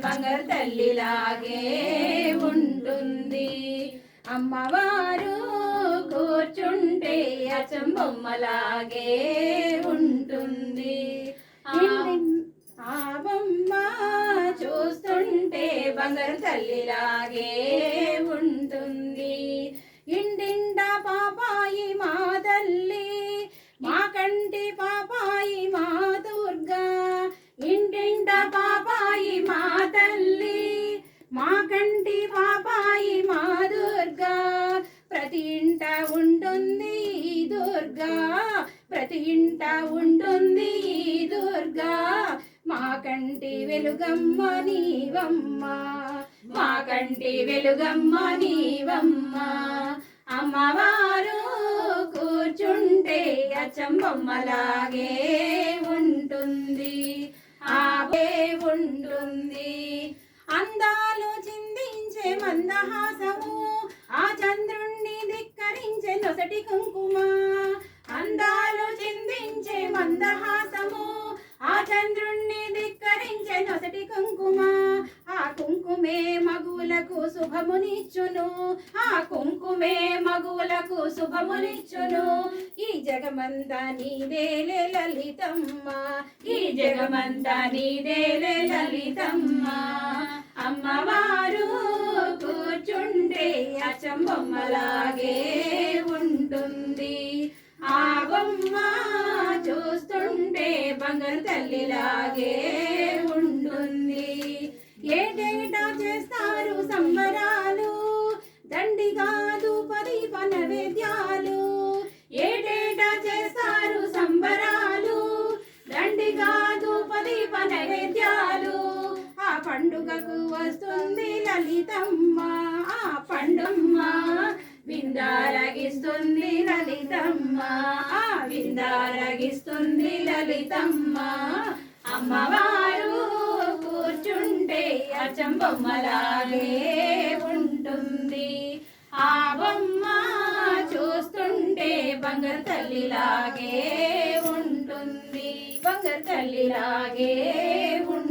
బంగారు తల్లిలాగే ఉంటుంది. అమ్మవారు కూర్చుంటే అచ్చం బొమ్మలాగే ఉంటుంది. ఆ బొమ్మ చూస్తుంటే బంగారు తల్లిలాగే ఉంటుంది. ఇంటింటా పాపాయి మా తల్లి, మా కంటి పాపాయి మా దుర్గా. ఇంటింటా పాపాయి మా తల్లి, మా కంటి పాపాయి మా దుర్గా. ప్రతి ఇంట ఉంటుంది ఈ దుర్గా, ప్రతి ఇంట ఉంటుంది ఈ దుర్గా. మా కంటి వెలుగమ్మ నీవమ్మ, మా కంటి వెలుగమ్మ నీవమ్మ. అమ్మవారు కూర్చుంటే అచ్చం బొమ్మలాగే ఉంటుంది, ఆగే ఉంటుంది. అందాలు చిందించే మందహాసము, ఆ చంద్రుణ్ణి ధిక్కరించే నొసటి కుంకుమ. అందాలు చిందించే మందహాసము, ఆ చంద్రుణ్ణి ధిక్కరించే నొసటి కుంకుమ. ఆ కుంకుమే మగువులకు శుభమునిచ్చును, ఆ కుంకుమే మగువులకు శుభమునిచ్చును. ఈ జగమంతా నీదేలే లలితమ్మ, ఈ జగమంతా నీదేలే లలితమ్మ. అమ్మవారు కూర్చుంటే అచ్చం బొమ్మలాగే ఉంటుంది. ఆ బొమ్మ చూస్తుంటే బంగారు తల్లిలాగే ఉంటుంది. ఏటేటా చేస్తారు సంబరాలు, దండిగా ధూపదీప నైవేద్యాలు. ఏటేటా చేస్తారు సంబరాలు, దండిగా ధూపదీప నైవేద్యాలు. ఆ పండుగకు వస్తుంది లలితమ్మ, ఆ పండుమ్మ విందారగిస్తుంది లలితమ్మ, ఆ విందారగిస్తుంది లలితమ్మ. అమ్మవారు కూర్చుంటే అచ్చం బొమ్మలాగే ఉంటుంది. ఆ బొమ్మ చూస్తుంటే బంగారు తల్లిలాగే ఉంటుంది, బంగారు తల్లిలాగే ఉంటుంది.